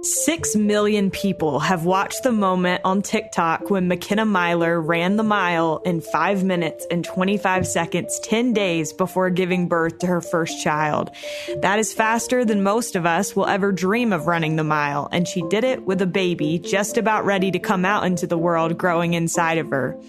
6 million people have watched the moment on TikTok when Makenna Myler ran the mile in 5 minutes and 25 seconds, 10 days before giving birth to her first child. That is faster than most of us will ever dream of running the mile, and she did it with a baby just about ready to come out into the world growing inside of her.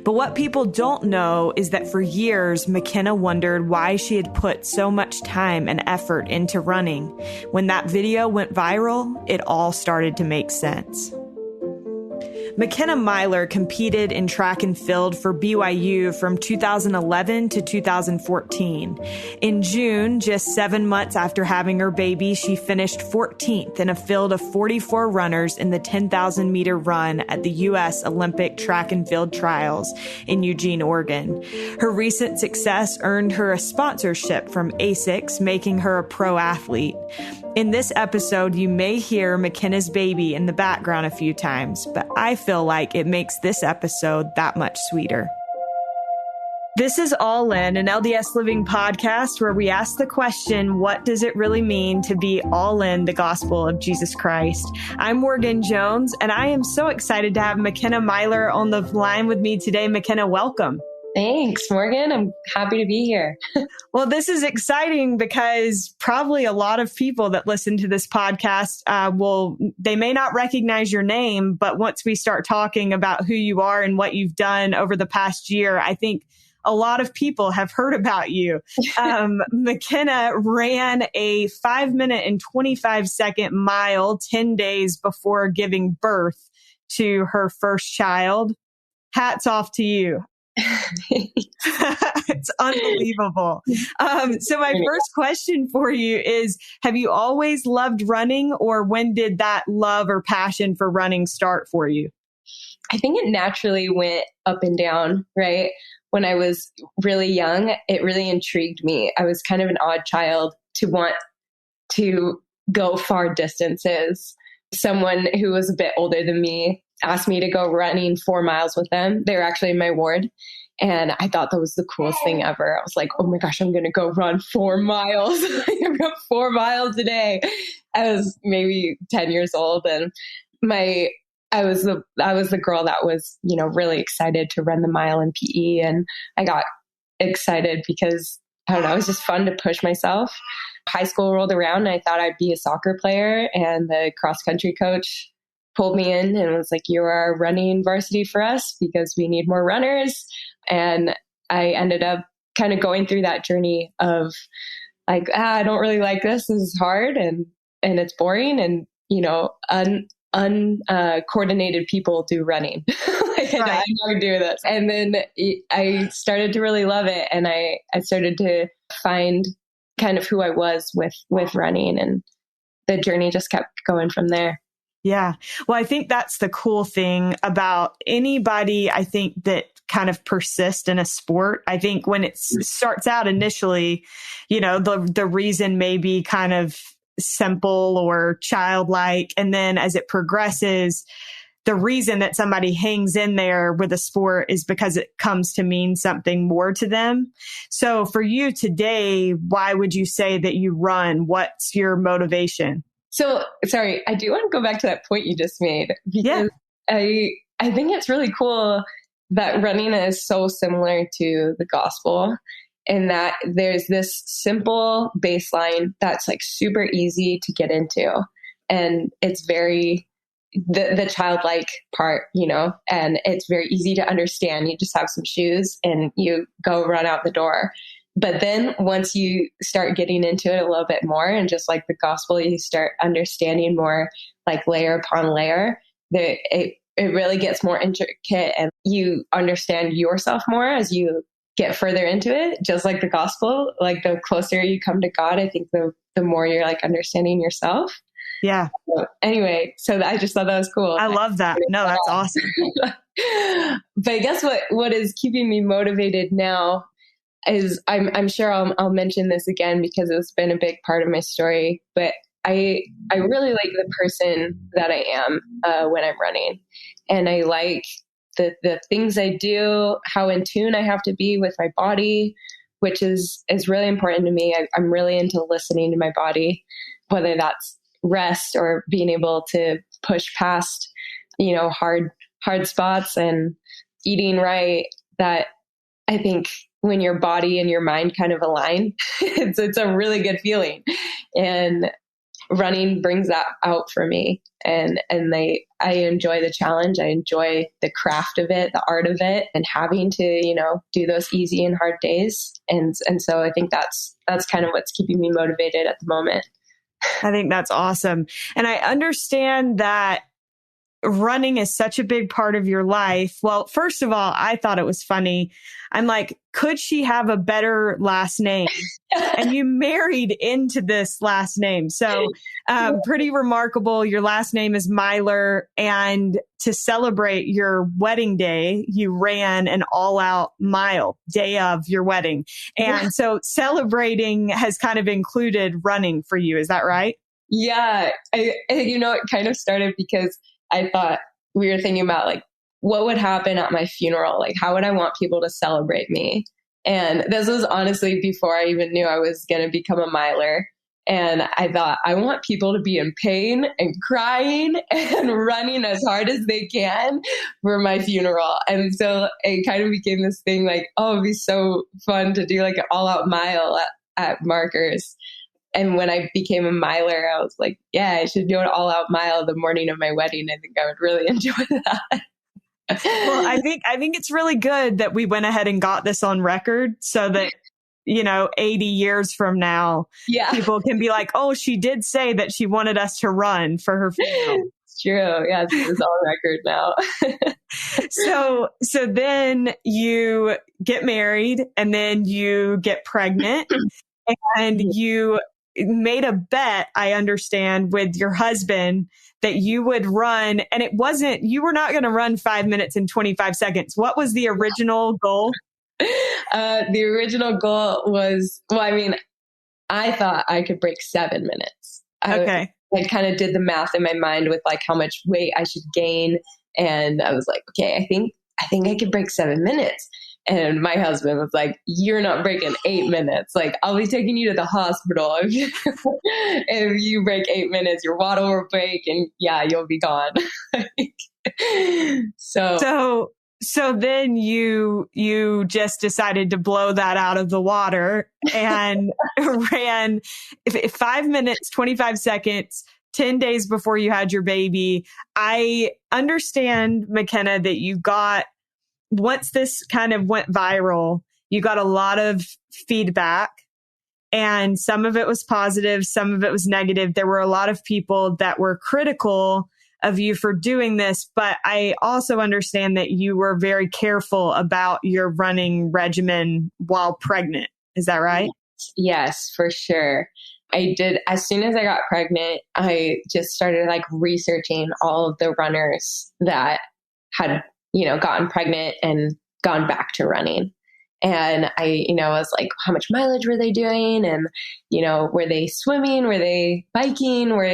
But what people don't know is that for years, Makenna wondered why she had put so much time and effort into running. When that video went viral, it all started to make sense. Makenna Myler competed in track and field for BYU from 2011 to 2014. In June, just 7 months after having her baby, she finished 14th in a field of 44 runners in the 10,000-meter run at the U.S. Olympic Track and Field Trials in Eugene, Oregon. Her recent success earned her a sponsorship from ASICS, making her a pro athlete. In this episode, you may hear Makenna's baby in the background a few times, but I feel like it makes this episode that much sweeter. This is All In, an LDS Living podcast where we ask the question, what does it really mean to be all in the gospel of Jesus Christ? I'm Morgan Jones, and I am so excited to have Makenna Myler on the line with me today. Makenna, welcome. Thanks, Morgan. I'm happy to be here. Well, this is exciting because probably a lot of people that listen to this podcast they may not recognize your name, but once we start talking about who you are and what you've done over the past year, I think a lot of people have heard about you. Makenna ran a 5 minute and 25 second mile 10 days before giving birth to her first child. Hats off to you. It's unbelievable. So my first question for you is, have you always loved running, or when did that love or passion for running start for you? I think it naturally went up and down, right? When I was really young, it really intrigued me. I was kind of an odd child to want to go far distances. Someone who was a bit older than me asked me to go running 4 miles with them. They were actually in my ward. And I thought that was the coolest thing ever. I was like, oh my gosh, I'm going to go run 4 miles. I've got 4 miles a day. I was maybe 10 years old. And I was the girl that was, really excited to run the mile in PE. And I got excited because, I don't know, it was just fun to push myself. High school rolled around and I thought I'd be a soccer player. And the cross country coach pulled me in and was like, you are running varsity for us because we need more runners. And I ended up kind of going through that journey of like, I don't really like this. This is hard and it's boring. And, uncoordinated people do running. Like, right. I never do this. And then I started to really love it. And I started to find kind of who I was with running, and the journey just kept going from there. Yeah. Well, I think that's the cool thing about anybody, I think, that kind of persist in a sport. I think when it starts out initially, the reason may be kind of simple or childlike. And then as it progresses, the reason that somebody hangs in there with a sport is because it comes to mean something more to them. So for you today, why would you say that you run? What's your motivation? So, sorry, I do want to go back to that point you just made, because I think it's really cool that running is so similar to the gospel, in that there's this simple baseline that's like super easy to get into. And it's very, the childlike part, and it's very easy to understand. You just have some shoes and you go run out the door. But then once you start getting into it a little bit more, and just like the gospel, you start understanding more, like layer upon layer, it really gets more intricate, and you understand yourself more as you get further into it. Just like the gospel, like the closer you come to God, I think the more you're like understanding yourself. Yeah. So anyway, so I just thought that was cool. I love that. No, that's awesome. But I guess what is keeping me motivated now is, I'm sure I'll mention this again because it's been a big part of my story, but I really like the person that I am when I'm running, and I like the things I do, how in tune I have to be with my body, which is really important to me. I'm really into listening to my body, whether that's rest or being able to push past, hard spots and eating right, that I think when your body and your mind kind of align, it's a really good feeling. And running brings that out for me. And I enjoy the challenge. I enjoy the craft of it, the art of it, and having to, do those easy and hard days. And so I think that's kind of what's keeping me motivated at the moment. I think that's awesome. And I understand that running is such a big part of your life. Well, first of all, I thought it was funny. I'm like, could she have a better last name? And you married into this last name. So pretty remarkable. Your last name is Myler. And to celebrate your wedding day, you ran an all-out mile day of your wedding. And so celebrating has kind of included running for you. Is that right? Yeah. It kind of started because I thought we were thinking about like, what would happen at my funeral? Like, how would I want people to celebrate me? And this was honestly before I even knew I was going to become a miler. And I thought, I want people to be in pain and crying and running as hard as they can for my funeral. And so it kind of became this thing like, oh, it'd be so fun to do like an all-out mile at Markers. And when I became a miler, I was like, yeah, I should do an all-out mile the morning of my wedding. I think I would really enjoy that. Well, I think it's really good that we went ahead and got this on record so that, 80 years from now, people can be like, oh, she did say that she wanted us to run for her funeral. It's true. Yes, it's on record now. So then you get married and then you get pregnant and you made a bet, I understand, with your husband that you would run, and you were not going to run 5 minutes and 25 seconds. What was the original goal? The original goal was, I thought I could break 7 minutes. I kind of did the math in my mind with like how much weight I should gain. And I was like, okay, I think I could break 7 minutes. And my husband was like, you're not breaking 8 minutes. Like, I'll be taking you to the hospital. If you break 8 minutes, your water will break and you'll be gone. So then you just decided to blow that out of the water and ran 5 minutes, 25 seconds, 10 days before you had your baby. I understand, Makenna, that once this kind of went viral, you got a lot of feedback, and some of it was positive, some of it was negative. There were a lot of people that were critical of you for doing this, but I also understand that you were very careful about your running regimen while pregnant. Is that right? Yes, for sure. I did. As soon as I got pregnant, I just started like researching all of the runners that had gotten pregnant and gone back to running. And I, was like, how much mileage were they doing? And, were they swimming? Were they biking? Were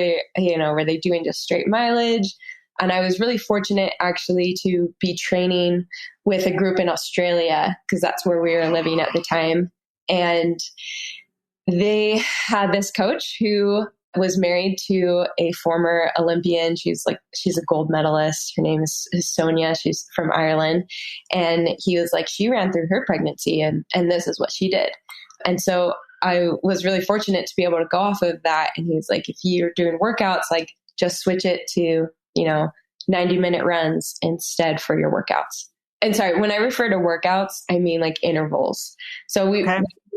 they doing just straight mileage? And I was really fortunate actually to be training with a group in Australia because that's where we were living at the time. And they had this coach who was married to a former Olympian. She's a gold medalist. Her name is Sonia. She's from Ireland. And he was like, she ran through her pregnancy and this is what she did. And so I was really fortunate to be able to go off of that. And he was like, if you're doing workouts, like just switch it to, 90-minute runs instead for your workouts. And sorry, when I refer to workouts, I mean like intervals. So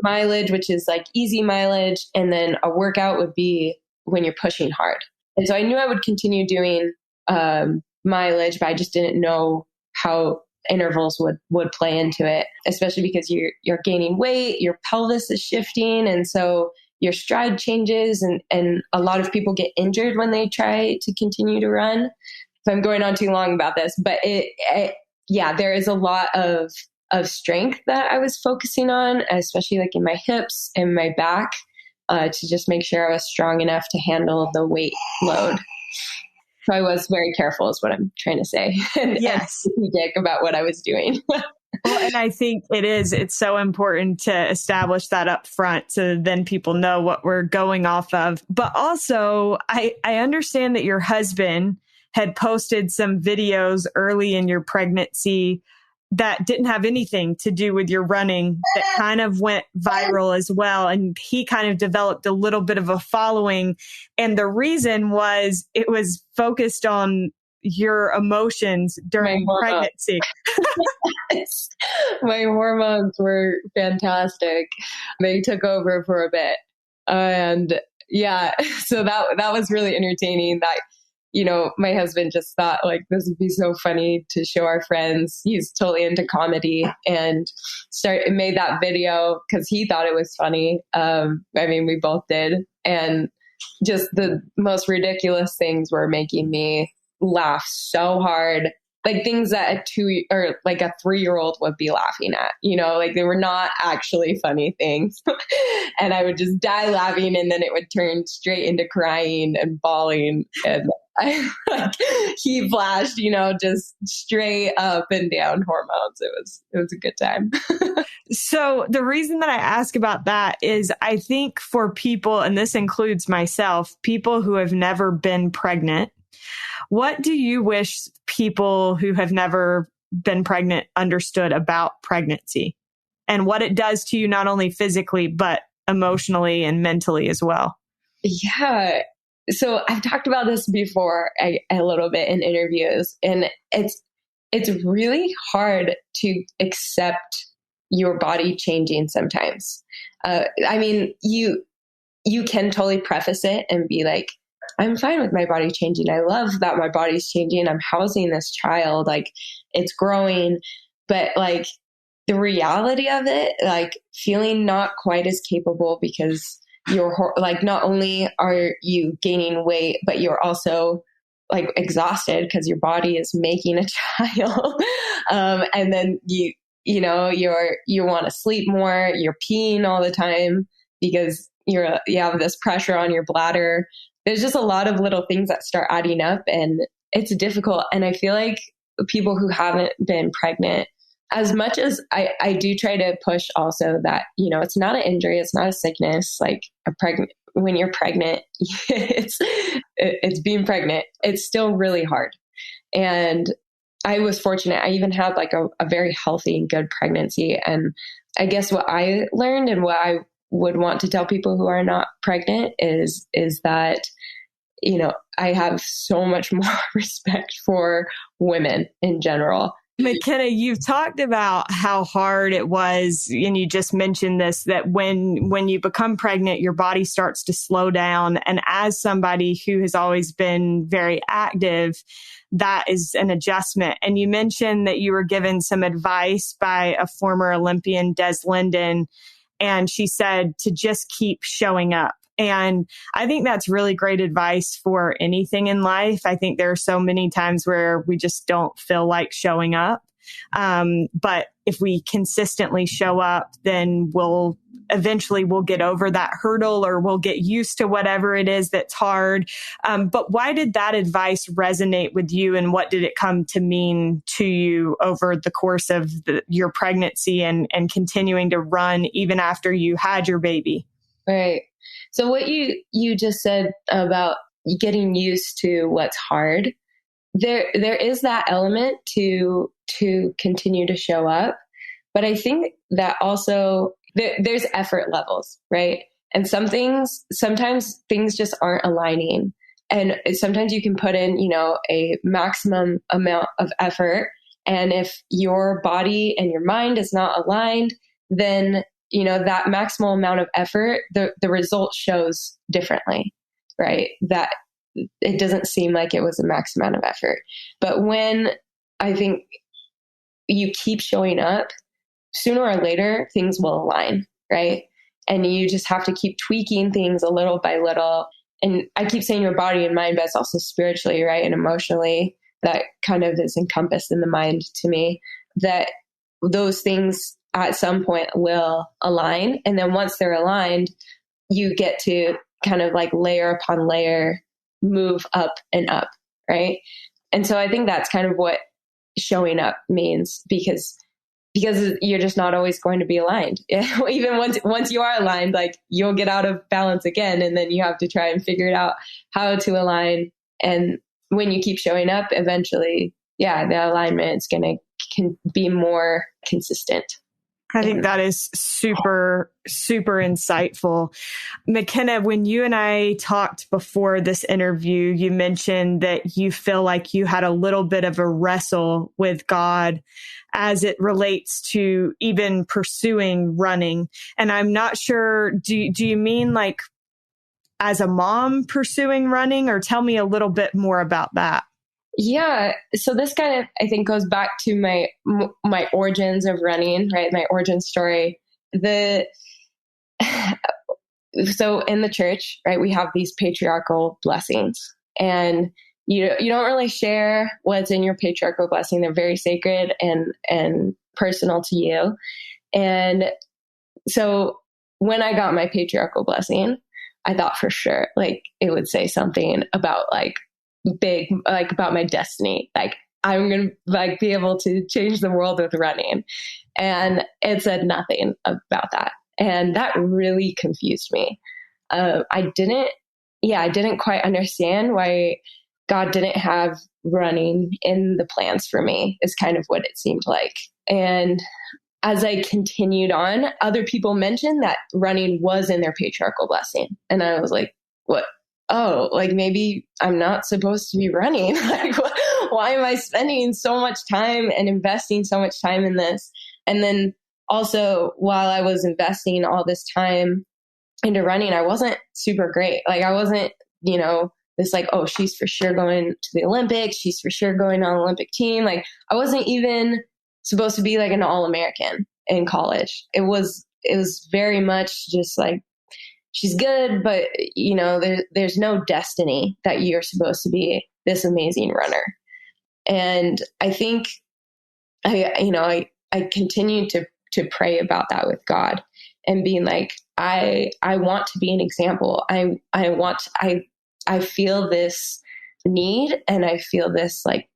mileage, which is like easy mileage. And then a workout would be when you're pushing hard. And so I knew I would continue doing mileage, but I just didn't know how intervals would play into it, especially because you're gaining weight, your pelvis is shifting. And so your stride changes and a lot of people get injured when they try to continue to run. So I'm going on too long about this, but there is a lot of strength that I was focusing on, especially like in my hips and my back, to just make sure I was strong enough to handle the weight load. So I was very careful is what I'm trying to say. And strategic about what I was doing. Well, and I think it's so important to establish that up front so then people know what we're going off of. But also, I understand that your husband had posted some videos early in your pregnancy that didn't have anything to do with your running that kind of went viral as well. And he kind of developed a little bit of a following. And the reason was it was focused on your emotions during pregnancy. My hormones were fantastic. They took over for a bit. And yeah, so that was really entertaining. That, my husband just thought like this would be so funny to show our friends. He's totally into comedy and made that video because he thought it was funny. We both did. And just the most ridiculous things were making me laugh so hard. Like things that a 3-year-old would be laughing at, like they were not actually funny things. And I would just die laughing, and then it would turn straight into crying and bawling. And he flashed, just straight up and down hormones. It was a good time. So the reason that I ask about that is I think for people, and this includes myself, people who have never been pregnant, what do you wish people who have never been pregnant understood about pregnancy and what it does to you, not only physically, but emotionally and mentally as well? Yeah. So I've talked about this before a little bit in interviews, and it's really hard to accept your body changing sometimes. You can totally preface it and be like, I'm fine with my body changing. I love that my body's changing. I'm housing this child. Like it's growing, but like the reality of it, like feeling not quite as capable because you're like, not only are you gaining weight, but you're also like exhausted because your body is making a child. And then you want to sleep more, you're peeing all the time because you have this pressure on your bladder. There's just a lot of little things that start adding up, and it's difficult. And I feel like people who haven't been pregnant, as much as I do try to push also that, it's not an injury, it's not a sickness. Like when you're pregnant, it's being pregnant. It's still really hard. And I was fortunate. I even had like a very healthy and good pregnancy. And I guess what I learned and what I would want to tell people who are not pregnant is that, I have so much more respect for women in general. Makenna, you've talked about how hard it was, and you just mentioned this, that when you become pregnant, your body starts to slow down. And as somebody who has always been very active, that is an adjustment. And you mentioned that you were given some advice by a former Olympian, Des Linden, and she said to just keep showing up. And I think that's really great advice for anything in life. I think there are so many times where we just don't feel like showing up. But if we consistently show up, then we'll get over that hurdle, or we'll get used to whatever it is that's hard. But why did that advice resonate with you, and what did it come to mean to you over the course of your pregnancy and continuing to run even after you had your baby? Right. So what you just said about getting used to what's hard, there is that element to continue to show up. But I think that also there's effort levels, right? And sometimes things just aren't aligning. And sometimes you can put in, a maximum amount of effort. And if your body and your mind is not aligned, then that maximal amount of effort, the result shows differently, right? That it doesn't seem like it was a max amount of effort. But when I think you keep showing up, sooner or later, things will align, right? And you just have to keep tweaking things a little by little. And I keep saying your body and mind, but it's also spiritually, right? And emotionally, that kind of is encompassed in the mind to me, that those things at some point will align. And then once they're aligned, you get to kind of like layer upon layer, move up and up, right? And so I think that's kind of what showing up means, because because you're just not always going to be aligned. Even once you are aligned, like you'll get out of balance again. And then you have to try and figure it out how to align. And when you keep showing up, eventually, the alignment can be more consistent. I think that is super, super insightful. Makenna, when you and I talked before this interview, you mentioned that you feel like you had a little bit of a wrestle with God as it relates to even pursuing running. And I'm not sure, do you mean like as a mom pursuing running, or tell me a little bit more about that? Yeah. So this kind of, I think, goes back to my origins of running, right? My origin story. So in the church, right, we have these patriarchal blessings, and you don't really share what's in your patriarchal blessing. They're very sacred and personal to you. And so when I got my patriarchal blessing, I thought for sure, like, it would say something about like big, like about my destiny. Like I'm going to like be able to change the world with running. And it said nothing about that. And that really confused me. I didn't quite understand why God didn't have running in the plans for me, is kind of what it seemed like. And as I continued on, other people mentioned that running was in their patriarchal blessing. And I was like, what? Oh, like maybe I'm not supposed to be running. Like, why am I spending so much time and investing so much time in this? And then also, while I was investing all this time into running, I wasn't super great. Like I wasn't, this like, oh, she's for sure going to the Olympics. She's for sure going on the Olympic team. Like I wasn't even supposed to be like an All-American in college. It was very much just like, she's good, but there's no destiny that you're supposed to be this amazing runner. And I think I continued to pray about that with God and being like, I want to be an example. I feel this need, and I feel this like,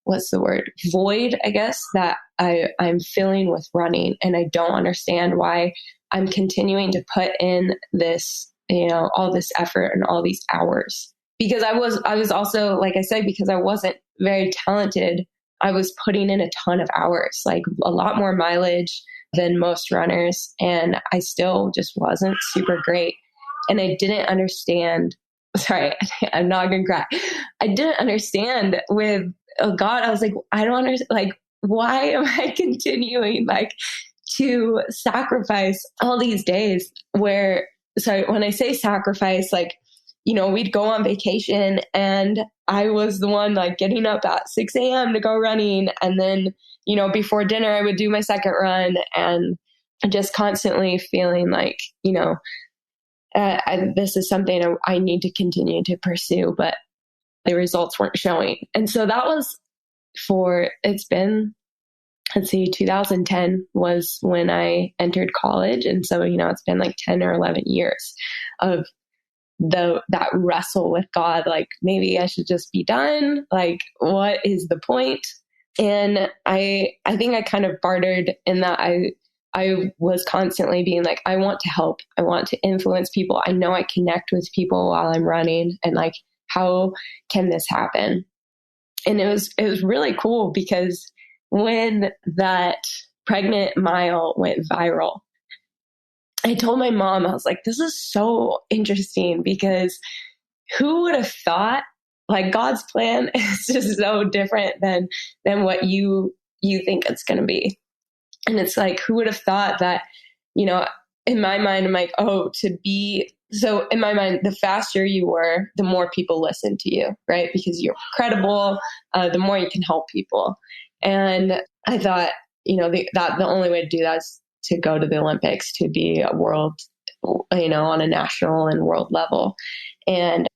what's the word? Void, I guess, that I'm filling with running. And I don't understand why I'm continuing to put in this, all this effort and all these hours. Because I was also, like I said, because I wasn't very talented, I was putting in a ton of hours, like a lot more mileage than most runners. And I still just wasn't super great. And I didn't understand, sorry, I'm not going to cry. I didn't understand with God. I was like, I don't understand, like, why am I continuing like to sacrifice all these days where, sorry, when I say sacrifice, like, we'd go on vacation and I was the one like getting up at 6 a.m. to go running. And then, before dinner, I would do my second run, and just constantly feeling like, this is something I need to continue to pursue, but the results weren't showing. And so that was it's been, let's see, 2010 was when I entered college. And so, it's been like 10 or 11 years of that wrestle with God. Like, maybe I should just be done. Like, what is the point? And I think I kind of bartered in that I was constantly being like, I want to help. I want to influence people. I know I connect with people while I'm running, and like, how can this happen? And it was really cool because when that pregnant mile went viral, I told my mom, I was like, this is so interesting, because who would have thought, like, God's plan is just so different than what you think it's going to be. And it's like, who would have thought that, in my mind, I'm like, so in my mind, the faster you were, the more people listen to you, right? Because you're credible, the more you can help people. And I thought, the only way to do that is to go to the Olympics, to be a world, on a national and world level. And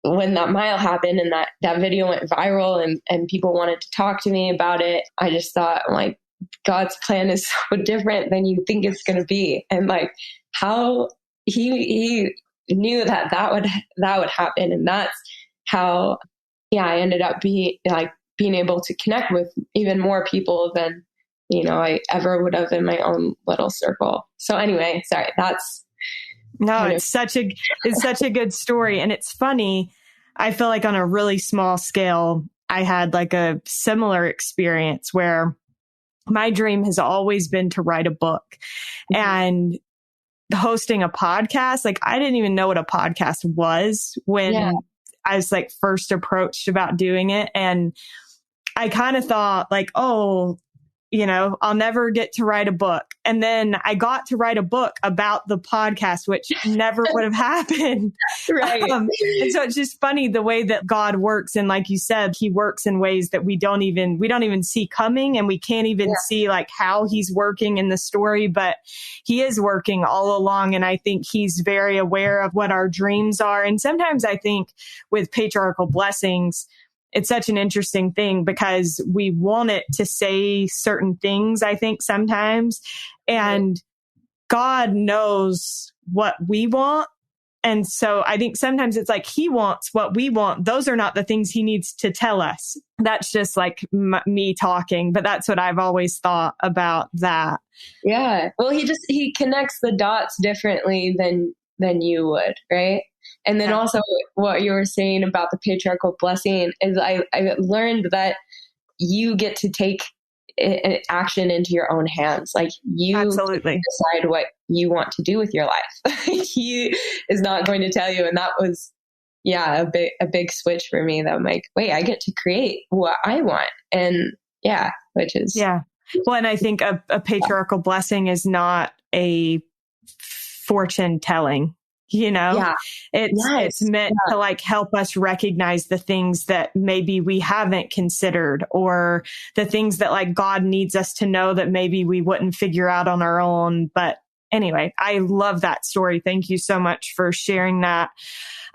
when that mile happened and that video went viral and people wanted to talk to me about it, I just thought, like, God's plan is so different than you think it's going to be. And like, how he knew that would happen. And that's how, I ended up being able to connect with even more people than I ever would have in my own little circle. So anyway, sorry, that's no, it's such a good story. And it's funny. I feel like on a really small scale, I had like a similar experience where my dream has always been to write a book. And hosting a podcast, like I didn't even know what a podcast was when I was like first approached about doing it. And I kind of thought like, oh, I'll never get to write a book. And then I got to write a book about the podcast, which never would have happened. Right. And so it's just funny the way that God works. And like you said, he works in ways that we don't even see coming, and we can't even see like how he's working in the story, but he is working all along. And I think he's very aware of what our dreams are. And sometimes I think with patriarchal blessings, it's such an interesting thing because we want it to say certain things, I think sometimes, and God knows what we want. And so I think sometimes it's like he wants what we want. Those are not the things he needs to tell us. That's just like me talking, but that's what I've always thought about that. Yeah. Well, he connects the dots differently than you would, right? And then also what you were saying about the patriarchal blessing is I learned that you get to take action into your own hands. Like you Absolutely decide what you want to do with your life. He is not going to tell you. And that was, a big switch for me that I'm like, wait, I get to create what I want. And which is. Yeah. Well, and I think a patriarchal blessing is not a fortune telling. It's meant to like help us recognize the things that maybe we haven't considered, or the things that like God needs us to know that maybe we wouldn't figure out on our own. But anyway, I love that story. Thank you so much for sharing that.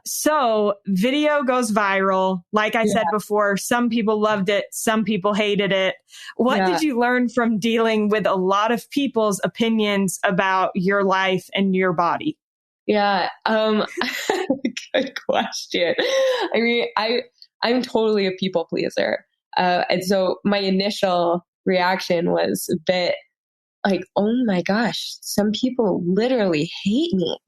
So video goes viral. Like I said before, some people loved it. Some people hated it. What did you learn from dealing with a lot of people's opinions about your life and your body? Yeah. Good question. I mean, I'm totally a people pleaser. And so my initial reaction was a bit like, oh my gosh, some people literally hate me.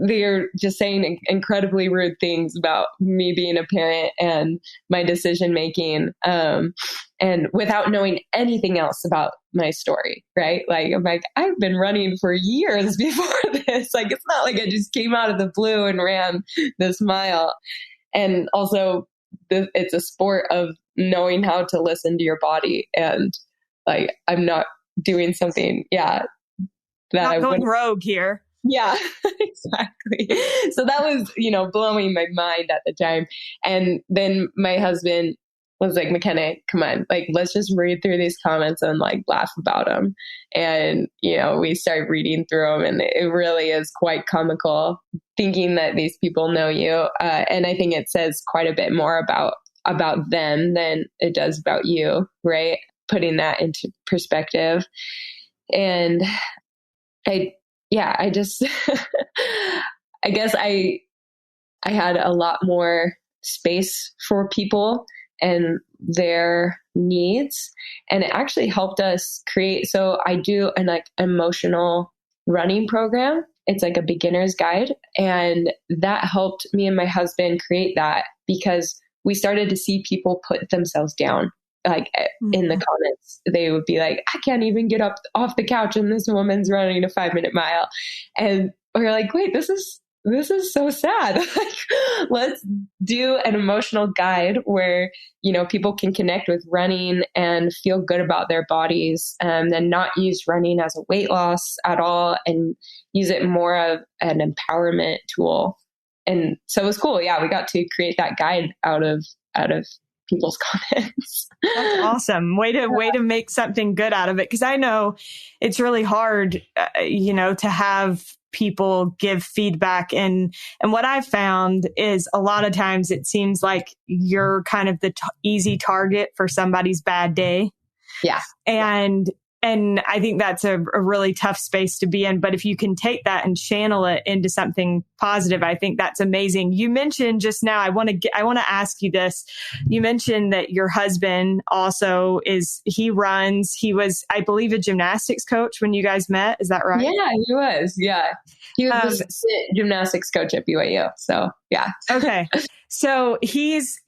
They're just saying incredibly rude things about me being a parent and my decision making, and without knowing anything else about my story, right? Like, I'm like, I've been running for years before this. Like, it's not like I just came out of the blue and ran this mile. And also, it's a sport of knowing how to listen to your body. And like, I'm not doing something, that not going rogue here. Yeah, exactly. So that was, blowing my mind at the time. And then my husband was like, McKenna, come on, like, let's just read through these comments and like laugh about them. And, we started reading through them, and it really is quite comical thinking that these people know you. And I think it says quite a bit more about them than it does about you, right? Putting that into perspective. And I just, I guess I had a lot more space for people and their needs. And it actually helped us create. So I do an like emotional running program. It's like a beginner's guide. And that helped me and my husband create that, because we started to see people put themselves down. Like in the comments, they would be like, I can't even get up off the couch and this woman's running a 5-minute mile. And we're like, wait, this is so sad. Like, let's do an emotional guide where, people can connect with running and feel good about their bodies, and not use running as a weight loss at all, and use it more of an empowerment tool. And so it was cool. Yeah. We got to create that guide out of people's comments. That's awesome. Way to make something good out of it. Cause I know it's really hard, to have people give feedback. And what I've found is a lot of times it seems like you're kind of the easy target for somebody's bad day. Yeah. And And I think that's a really tough space to be in. But if you can take that and channel it into something positive, I think that's amazing. You mentioned just now, I want to ask you this. You mentioned that your husband also he was, I believe, a gymnastics coach when you guys met. Is that right? Yeah, he was. Yeah. He was the gymnastics coach at BYU. So yeah. Okay. So he's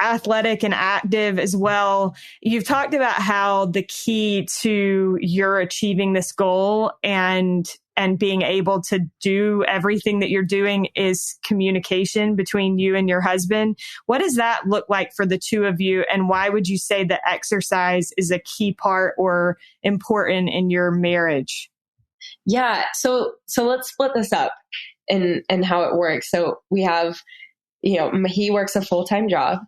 athletic and active as well. You've talked about how the key to your achieving this goal and being able to do everything that you're doing is communication between you and your husband. What does that look like for the two of you? And why would you say that exercise is a key part or important in your marriage? Yeah. So let's split this up and how it works. So we have, he works a full-time job.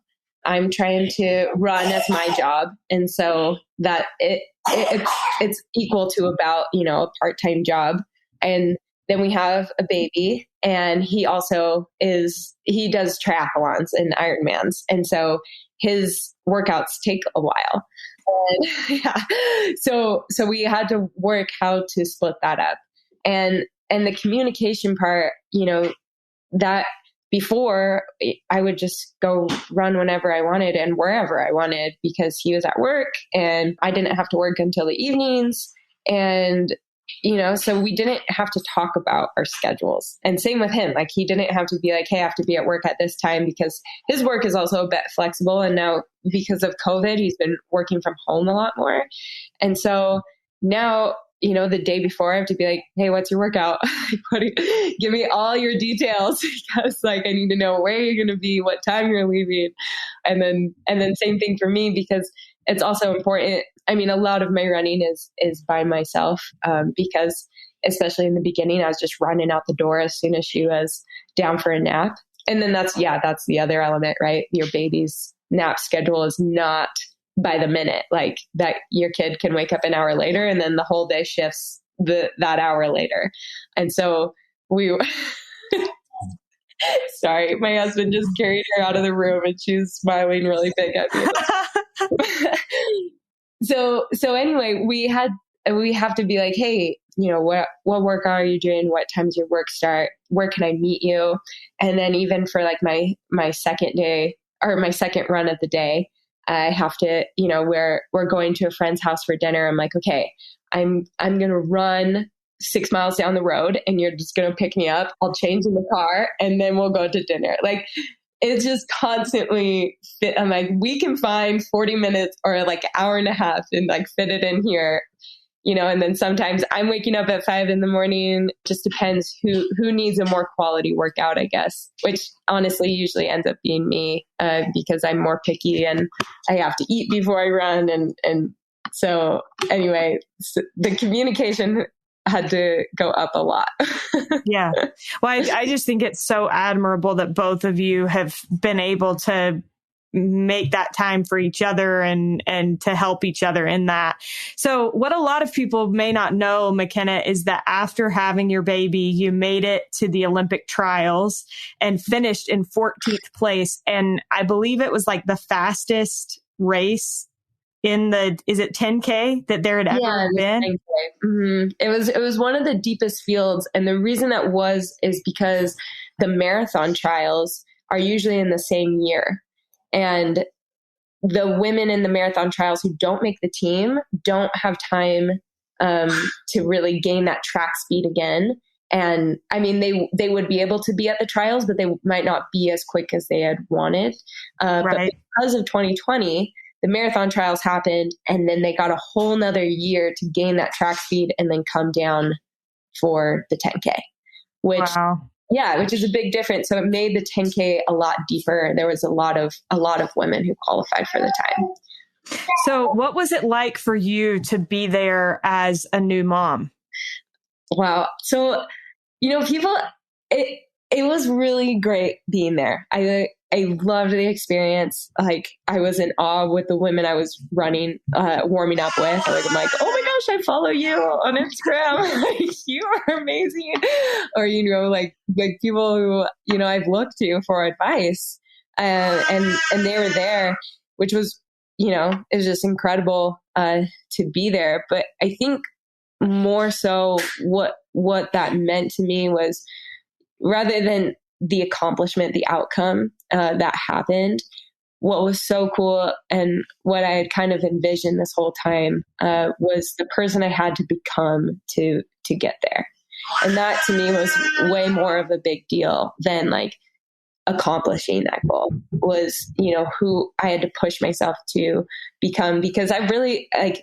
I'm trying to run as my job. And so that it's equal to about, a part-time job. And then we have a baby, and he also he does triathlons and Ironmans. And so his workouts take a while. And yeah, so we had to work how to split that up. And the communication part, that before I would just go run whenever I wanted and wherever I wanted because he was at work and I didn't have to work until the evenings. And, so we didn't have to talk about our schedules. And same with him. Like he didn't have to be like, hey, I have to be at work at this time because his work is also a bit flexible. And now because of COVID, he's been working from home a lot more. And so now, the day before I have to be like, hey, what's your workout? Give me all your details because I need to know where you're going to be, what time you're leaving. And then same thing for me, because it's also important. A lot of my running is by myself because especially in the beginning, I was just running out the door as soon as she was down for a nap. And then that's the other element, right? Your baby's nap schedule is not by the minute, like that your kid can wake up an hour later and then the whole day shifts that hour later. And so sorry, my husband just carried her out of the room and she was smiling really big at me. So anyway, we have to be like, hey, what work are you doing? What time's your work start? Where can I meet you? And then even for like my second day or my second run of the day, I have to, we're going to a friend's house for dinner. I'm like, okay, I'm going to run 6 miles down the road and you're just going to pick me up. I'll change in the car and then we'll go to dinner. Like it's just constantly fit. I'm like, we can find 40 minutes or like an hour and a half and like fit it in here, and then sometimes I'm waking up at 5 a.m. Just depends who needs a more quality workout, I guess, which honestly usually ends up being me because I'm more picky and I have to eat before I run. And so anyway, the communication had to go up a lot. Yeah. Well, I just think it's so admirable that both of you have been able to make that time for each other and to help each other in that. So what a lot of people may not know, Makenna, is that after having your baby, you made it to the Olympic trials and finished in 14th place. And I believe it was like the fastest race is it 10K that there had ever been? Mm-hmm. It was one of the deepest fields. And the reason that is because the marathon trials are usually in the same year. And the women in the marathon trials who don't make the team don't have time to really gain that track speed again. And they would be able to be at the trials, but they might not be as quick as they had wanted. Right. But because of 2020, the marathon trials happened and then they got a whole nother year to gain that track speed and then come down for the 10K, which is a big difference. So it made the 10K a lot deeper. There was a lot of women who qualified for the time. So what was it like for you to be there as a new mom? Wow. So, it was really great being there. I loved the experience. Like I was in awe with the women I was warming up with. Like, I'm like, oh my gosh, I follow you on Instagram. Like, you are amazing. Or, like people who, I've looked to for advice. And they were there, which was, it was just incredible to be there. But I think more so what that meant to me was, rather than the accomplishment, the outcome that happened, what was so cool and what I had kind of envisioned this whole time was the person I had to become to get there. And that to me was way more of a big deal than like accomplishing that goal. Was, who I had to push myself to become, because I really, like,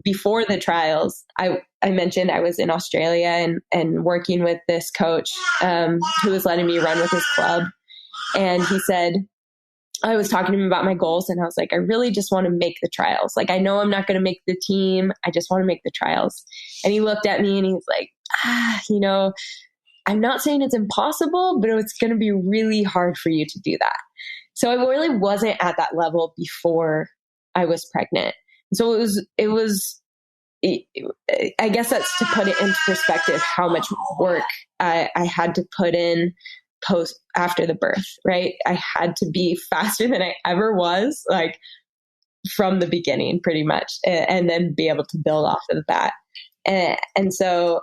before the trials, I mentioned I was in Australia and working with this coach who was letting me run with his club. And he said, I was talking to him about my goals, and I was like, I really just want to make the trials. Like, I know I'm not going to make the team. I just want to make the trials. And he looked at me and he's like, I'm not saying it's impossible, but it's going to be really hard for you to do that. So I really wasn't at that level before I was pregnant. So it was, I guess that's to put it into perspective, how much work I had to put in after the birth, right? I had to be faster than I ever was, like from the beginning, pretty much, and then be able to build off of that. And so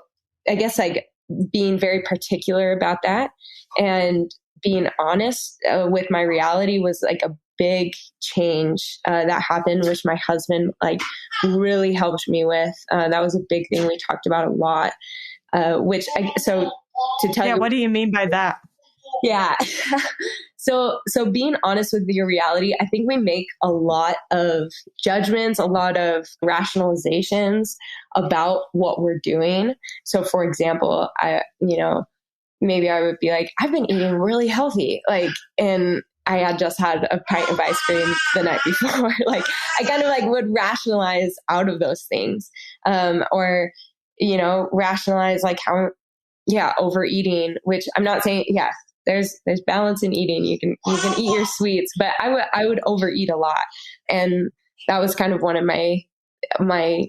I guess like being very particular about that and being honest with my reality was like a big change that happened, which my husband like really helped me with. That was a big thing we talked about a lot. So to tell you, what do you mean by that? Yeah. So being honest with your reality, I think we make a lot of judgments, a lot of rationalizations about what we're doing. So for example, maybe I would be like, I've been eating really healthy, and I had just had a pint of ice cream the night before. Like, I kind of like would rationalize out of those things, or rationalize like how, overeating. Which I'm not saying, there's balance in eating. You can eat your sweets, but I would overeat a lot, and that was kind of one of my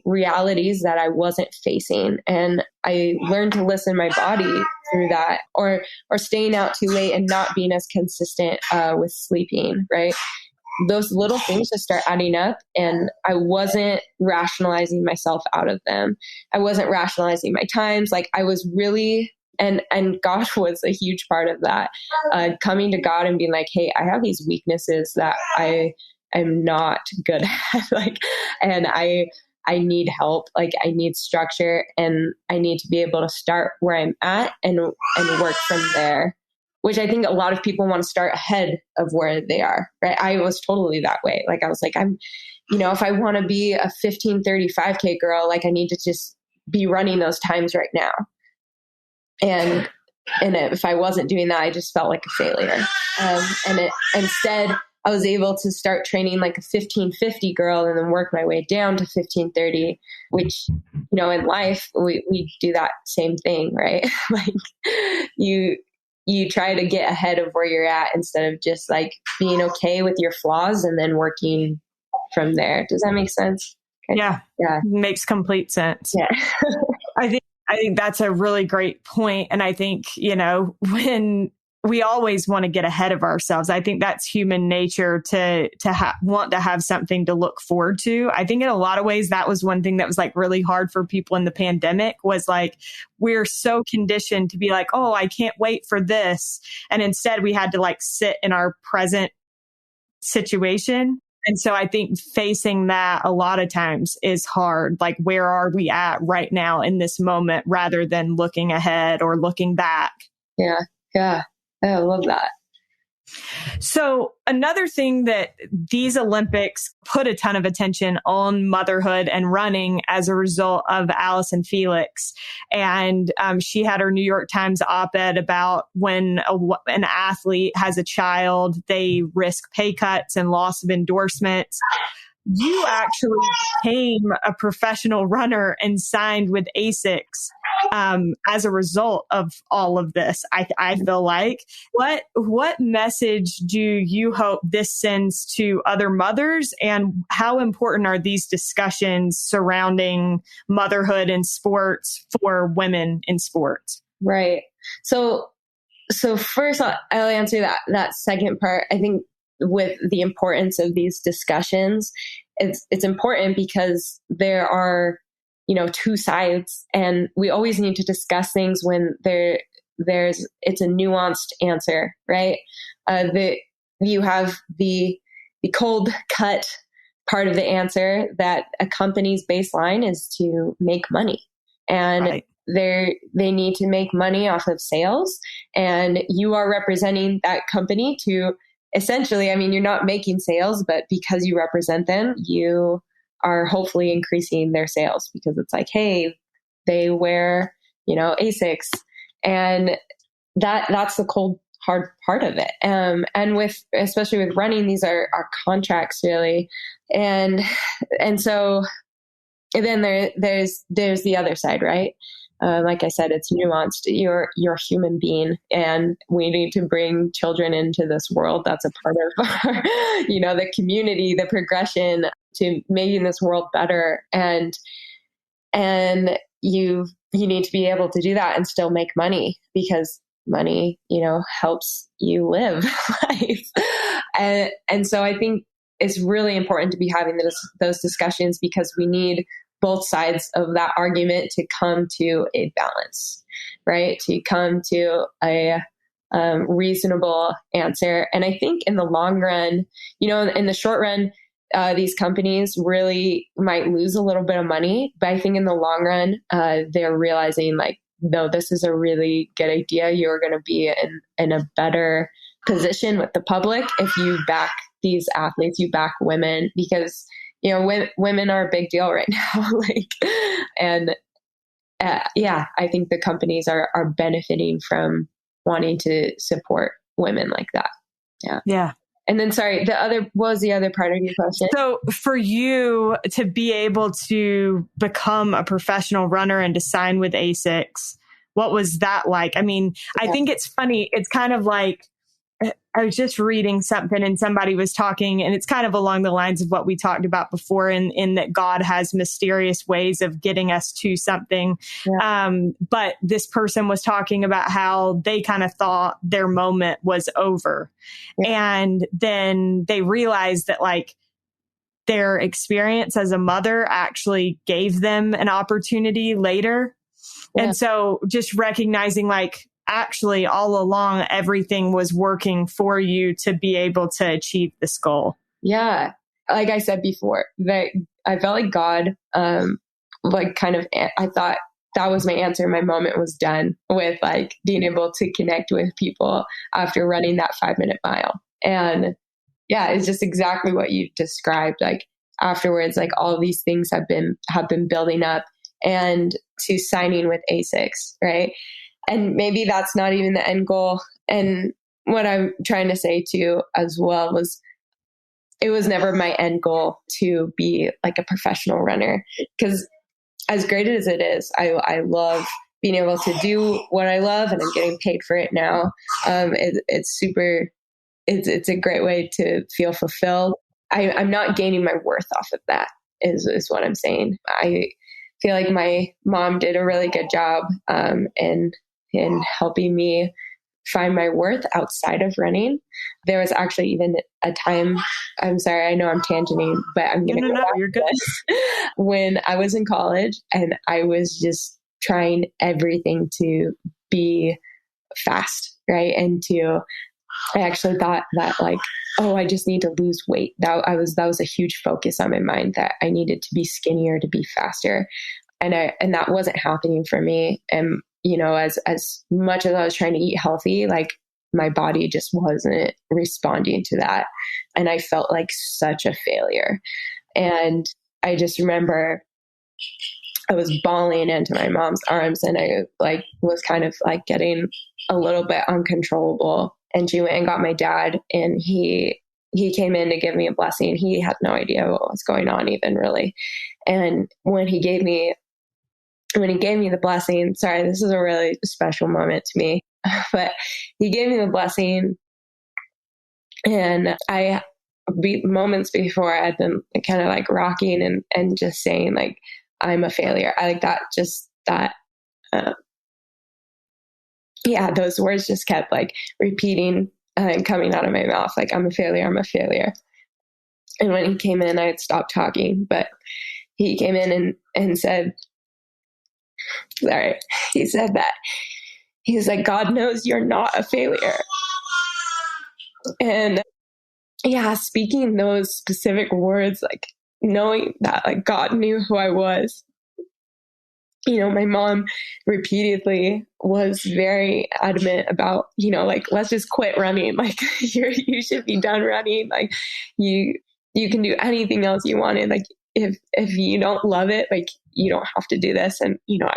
realities that I wasn't facing. And I learned to listen to my body through that, or staying out too late and not being as consistent with sleeping, right? Those little things just start adding up, and I wasn't rationalizing myself out of them. I wasn't rationalizing my times. Like, I was really, and God was a huge part of that, coming to God and being like, hey, I have these weaknesses that I'm not good at, and I need help. Like, I need structure, and I need to be able to start where I'm at and work from there, which I think a lot of people want to start ahead of where they are, right? I was totally that way. Like, I was like, if I want to be a 15:35K girl, like, I need to just be running those times right now. And if I wasn't doing that, I just felt like a failure. Instead, I was able to start training like a 15:50 girl and then work my way down to 15:30, which, in life, we do that same thing, right? Like, you try to get ahead of where you're at instead of just like being okay with your flaws and then working from there. Does that make sense? Okay. Yeah. Makes complete sense. Yeah. I think that's a really great point. And I think, when we always want to get ahead of ourselves, I think that's human nature to want to have something to look forward to. I think in a lot of ways, that was one thing that was like really hard for people in the pandemic, was like, we're so conditioned to be like, oh, I can't wait for this. And instead we had to like sit in our present situation. And so I think facing that a lot of times is hard. Like, where are we at right now in this moment, rather than looking ahead or looking back? Yeah. I love that. So another thing that these Olympics put a ton of attention on motherhood and running as a result of Allison Felix. And she had her New York Times op-ed about when an athlete has a child, they risk pay cuts and loss of endorsements. You actually became a professional runner and signed with ASICS as a result of all of this. I feel like, what message do you hope this sends to other mothers, and how important are these discussions surrounding motherhood in sports for women in sports? Right. So first I'll answer that second part. I think with the importance of these discussions, it's important because there are, two sides, and we always need to discuss things when it's a nuanced answer, right? You have the cold cut part of the answer that a company's baseline is to make money, and Right. they need to make money off of sales, and you are representing that company to essentially, you're not making sales, but because you represent them, you are hopefully increasing their sales, because it's like, hey, they wear, Asics, and that's the cold hard part of it. And especially with running, these are contracts really. And so then there's the other side, right? Like I said, it's nuanced. You're a human being, and we need to bring children into this world. That's a part of our, the community, the progression to making this world better. And you need to be able to do that and still make money, because money, helps you live life. And so I think it's really important to be having those discussions, because we need both sides of that argument to come to a balance, right? To come to a reasonable answer. And I think in the long run, in the short run, these companies really might lose a little bit of money, but I think in the long run, they're realizing like, no, this is a really good idea. You're going to be in a better position with the public if you back these athletes, you back women, because women are a big deal right now. I think the companies are benefiting from wanting to support women like that. Yeah. Yeah. And then, sorry, what was the other part of your question? So for you to be able to become a professional runner and to sign with ASICS, what was that like? I think it's funny. It's kind of like, I was just reading something and somebody was talking, and it's kind of along the lines of what we talked about before, in that God has mysterious ways of getting us to something. Yeah. But this person was talking about how they kind of thought their moment was over. Yeah. And then they realized that like their experience as a mother actually gave them an opportunity later. Yeah. And so just recognizing like, actually all along, everything was working for you to be able to achieve this goal. Yeah. Like I said before, that I felt like God, I thought that was my answer. My moment was done with like being able to connect with people after running that 5-minute mile. And yeah, it's just exactly what you described. Like afterwards, like all of these things have been building up, and to signing with ASICS, right? And maybe that's not even the end goal. And what I'm trying to say too, as well, was it was never my end goal to be like a professional runner, because as great as it is, I love being able to do what I love, and I'm getting paid for it now. It's a great way to feel fulfilled. I'm not gaining my worth off of that is what I'm saying. I feel like my mom did a really good job, in helping me find my worth outside of running. There was actually even a time, I'm sorry, I know I'm tangenting, but I'm going to go back you're good. When I was in college and I was just trying everything to be fast, right? And I actually thought that like, oh, I just need to lose weight. That was a huge focus on my mind, that I needed to be skinnier to be faster. And that wasn't happening for me. And as much as I was trying to eat healthy, like my body just wasn't responding to that. And I felt like such a failure. And I just remember I was bawling into my mom's arms, and I like was kind of like getting a little bit uncontrollable. And she went and got my dad, and he came in to give me a blessing. He had no idea what was going on even, really. And when he gave me the blessing, sorry, this is a really special moment to me, but he gave me the blessing, and moments before I had been kind of like rocking and just saying like, I'm a failure. I like that, just that, those words just kept like repeating and coming out of my mouth. Like, I'm a failure. I'm a failure. And when he came in, I had stopped talking, but he came in and said, sorry, he said that. He was like, God knows you're not a failure. And yeah, speaking those specific words, like knowing that like God knew who I was. You know, my mom repeatedly was very adamant about, you know, like, let's just quit running. Like you should be done running. Like you can do anything else you wanted. Like if you don't love it, like you don't have to do this. And, you know,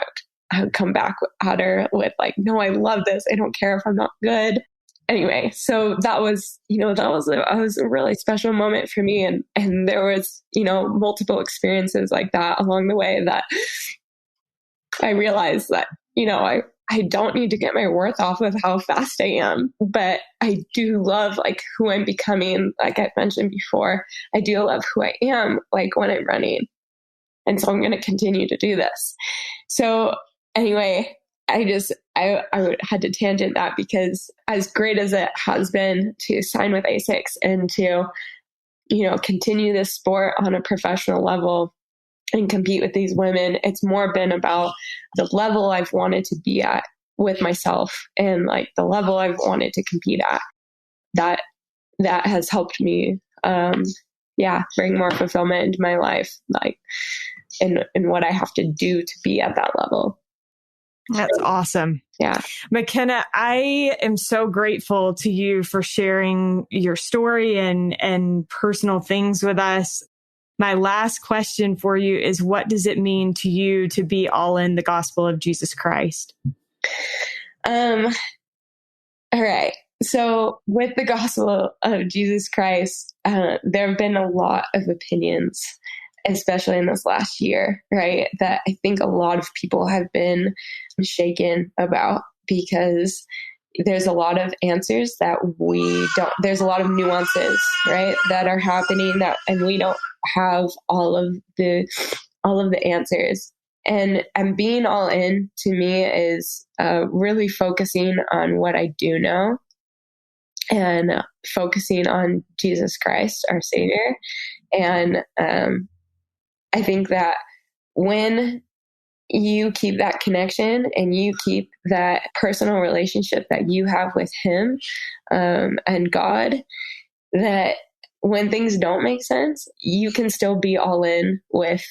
I would come back at her with like, no, I love this. I don't care if I'm not good. Anyway, so that was, you know, that was a really special moment for me. And there was, you know, multiple experiences like that along the way that I realized that, you know, I don't need to get my worth off of how fast I am, but I do love like who I'm becoming. Like I've mentioned before, I do love who I am, like when I'm running. And so I'm going to continue to do this. So anyway, I had to tangent that because as great as it has been to sign with ASICS and to, you know, continue this sport on a professional level and compete with these women, it's more been about the level I've wanted to be at with myself and like the level I've wanted to compete at. That has helped me, bring more fulfillment into my life, like in what I have to do to be at that level. That's awesome. Yeah. Makenna, I am so grateful to you for sharing your story and personal things with us. My last question for you is, what does it mean to you to be all in the gospel of Jesus Christ? All right. So with the gospel of Jesus Christ, there have been a lot of opinions, especially in this last year, right? That I think a lot of people have been shaken about because there's a lot of answers that there's a lot of nuances, right? That are happening and we don't have all of the answers. And being all in to me is really focusing on what I do know and focusing on Jesus Christ, our Savior. And I think that when you keep that connection and you keep that personal relationship that you have with Him and God, that when things don't make sense, you can still be all in with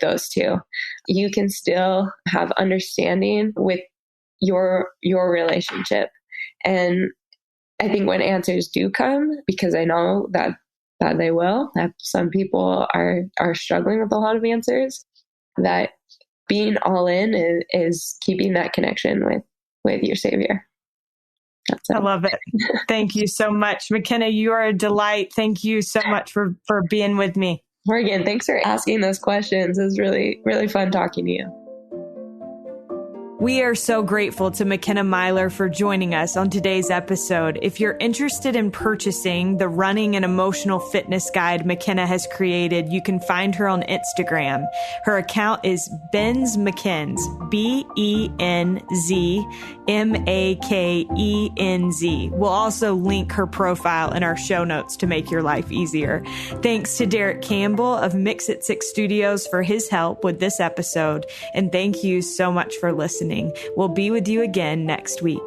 those two. You can still have understanding with your relationship. And I think when answers do come, because I know that they will, that some people are struggling with a lot of answers, that being all in is keeping that connection with your Savior. I love it. Thank you so much. Makenna, you are a delight. Thank you so much for being with me. Morgan, thanks for asking those questions. It was really, really fun talking to you. We are so grateful to Makenna Myler for joining us on today's episode. If you're interested in purchasing the running and emotional fitness guide Makenna has created, you can find her on Instagram. Her account is Benz Makens, BENZMAKENZ. We'll also link her profile in our show notes to make your life easier. Thanks to Derek Campbell of Mix It 6 Studios for his help with this episode. And thank you so much for listening. We'll be with you again next week.